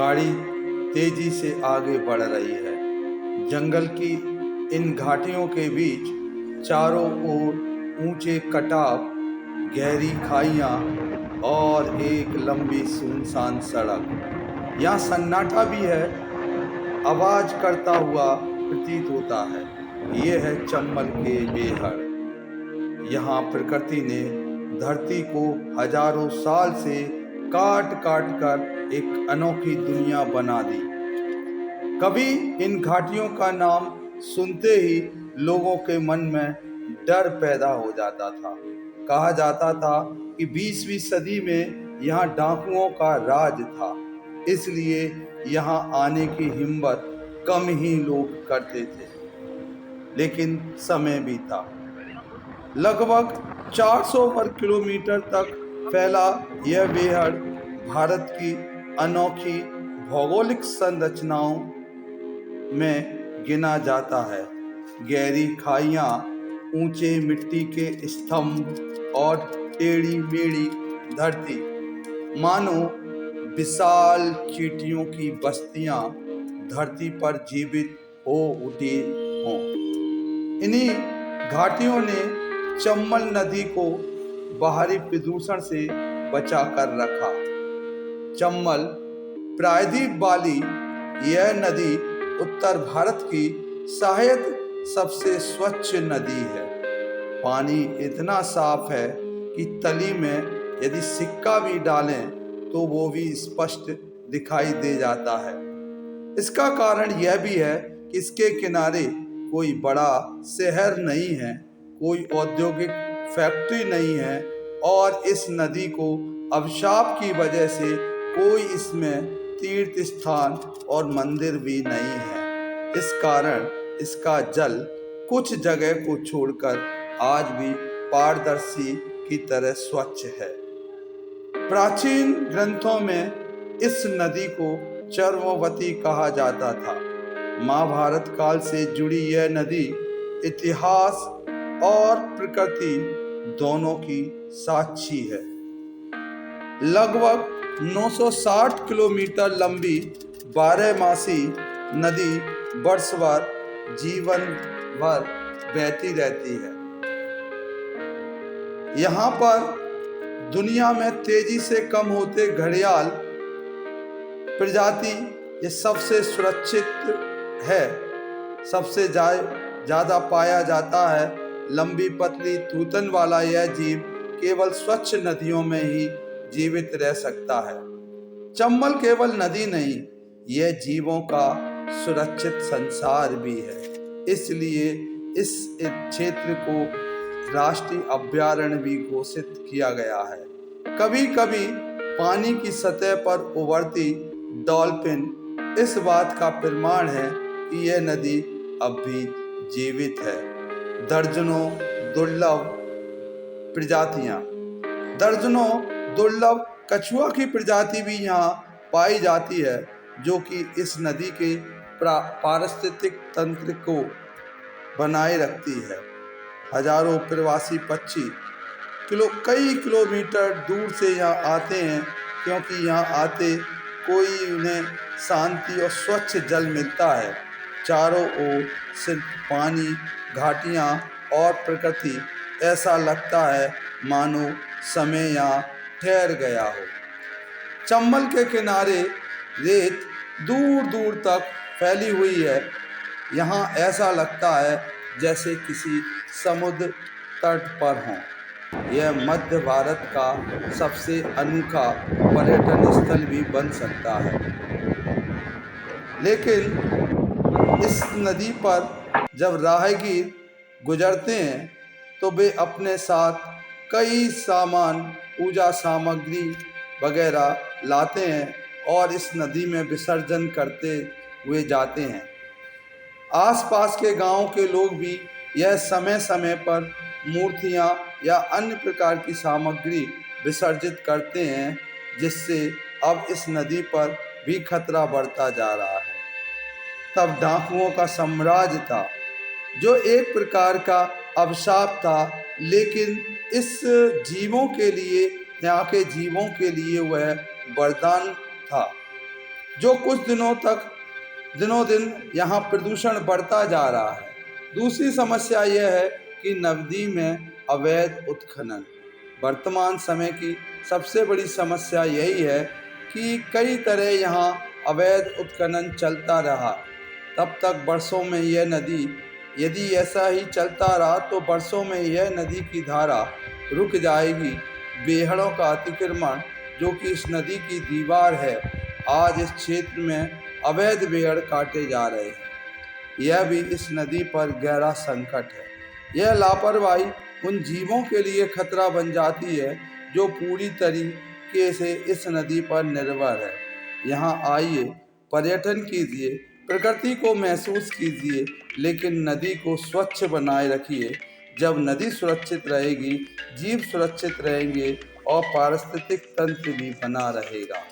गाड़ी तेजी से आगे बढ़ रही है। जंगल की इन घाटियों के बीच चारों ओर ऊंचे कटाव, गहरी खाइयां और एक लंबी सुनसान सड़क। यहाँ सन्नाटा भी है, आवाज करता हुआ प्रतीत होता है। ये है चंबल के बेहड़। यहाँ प्रकृति ने धरती को हजारों साल से काट काट कर एक अनोखी दुनिया बना दी। कभी इन घाटियों का नाम सुनते ही लोगों के मन में डर पैदा हो जाता था। कहा जाता था कि 20वीं सदी में यहाँ डाकुओं का राज था, इसलिए यहाँ आने की हिम्मत कम ही लोग करते थे। लेकिन समय बीता। लगभग 400 वर्ग किलोमीटर तक फैला यह बेहड़ भारत की अनोखी भौगोलिक संरचनाओं में गिना जाता है। गहरी खाइयां, ऊंचे मिट्टी के स्तंभ और टेढ़ी मेढ़ी धरती, मानो विशाल चींटियों की बस्तियां धरती पर जीवित हो उठी हों। इन्हीं घाटियों ने चंबल नदी को बाहरी प्रदूषण से बचा कर रखा। चंबल प्रायद्वीप वाली यह नदी उत्तर भारत की शायद सबसे स्वच्छ नदी है। पानी इतना साफ है कि तली में यदि सिक्का भी डालें तो वो भी स्पष्ट दिखाई दे जाता है। इसका कारण यह भी है कि इसके किनारे कोई बड़ा शहर नहीं है, कोई औद्योगिक फैक्ट्री नहीं है और इस नदी को अभिशाप की वजह से कोई इसमें तीर्थ स्थान और मंदिर भी नहीं है। इस कारण इसका जल कुछ जगह को छोड़कर आज भी पारदर्शी की तरह स्वच्छ है। प्राचीन ग्रंथों में इस नदी को चर्मवती कहा जाता था। महाभारत काल से जुड़ी यह नदी इतिहास और प्रकृति दोनों की साक्षी है। लगभग 960 किलोमीटर लंबी 12मासी नदी वर्ष भर जीवन भर बहती रहती है। यहाँ पर दुनिया में तेजी से कम होते घड़ियाल प्रजाति ये सबसे सुरक्षित है। सबसे ज़्यादा पाया जाता है। लंबी पतली तूतन वाला यह जीव केवल स्वच्छ नदियों में ही जीवित रह सकता है। चंबल केवल नदी नहीं, यह जीवों का सुरक्षित संसार भी है। इसलिए इस क्षेत्र को राष्ट्रीय अभयारण्य भी घोषित किया गया है। कभी कभी पानी की सतह पर उभरती डॉल्फिन इस बात का प्रमाण है कि यह नदी अब भी जीवित है। दर्जनों दुर्लभ कछुआ की प्रजाति भी यहाँ पाई जाती है, जो कि इस नदी के पारिस्थितिक तंत्र को बनाए रखती है। हजारों प्रवासी पक्षी कई किलोमीटर दूर से यहाँ आते हैं, क्योंकि यहाँ आते कोई उन्हें शांति और स्वच्छ जल मिलता है। चारों ओर सिर्फ पानी, घाटियाँ और प्रकृति। ऐसा लगता है मानो समय यहाँ ठहर गया हो। चंबल के किनारे रेत दूर दूर तक फैली हुई है। यहाँ ऐसा लगता है जैसे किसी समुद्र तट पर हों। यह मध्य भारत का सबसे अनोखा पर्यटन स्थल भी बन सकता है। लेकिन इस नदी पर जब राहगीर गुजरते हैं तो वे अपने साथ कई सामान, पूजा सामग्री वगैरह लाते हैं और इस नदी में विसर्जन करते हुए जाते हैं। आसपास के गांव के लोग भी यह समय समय पर मूर्तियां या अन्य प्रकार की सामग्री विसर्जित करते हैं, जिससे अब इस नदी पर भी खतरा बढ़ता जा रहा है। तब डाकुओं का साम्राज्य था, जो एक प्रकार का अभिशाप था, लेकिन इस जीवों के लिए, यहाँ के जीवों के लिए वह वरदान था। जो कुछ दिनों दिन यहाँ प्रदूषण बढ़ता जा रहा है। दूसरी समस्या यह है कि नदी में अवैध उत्खनन। वर्तमान समय की सबसे बड़ी समस्या यही है कि कई तरह यहाँ अवैध उत्खनन चलता रहा। तब तक बरसों में यह नदी, यदि ऐसा ही चलता रहा तो बरसों में यह नदी की धारा रुक जाएगी। बेहड़ों का अतिक्रमण, जो कि इस नदी की दीवार है, आज इस क्षेत्र में अवैध बेहड़ काटे जा रहे हैं। यह भी इस नदी पर गहरा संकट है। यह लापरवाही उन जीवों के लिए खतरा बन जाती है जो पूरी तरीके से इस नदी पर निर्भर है। यहाँ आइए, पर्यटन कीजिए, प्रकृति को महसूस कीजिए, लेकिन नदी को स्वच्छ बनाए रखिए। जब नदी सुरक्षित रहेगी, जीव सुरक्षित रहेंगे और पारिस्थितिक तंत्र भी बना रहेगा।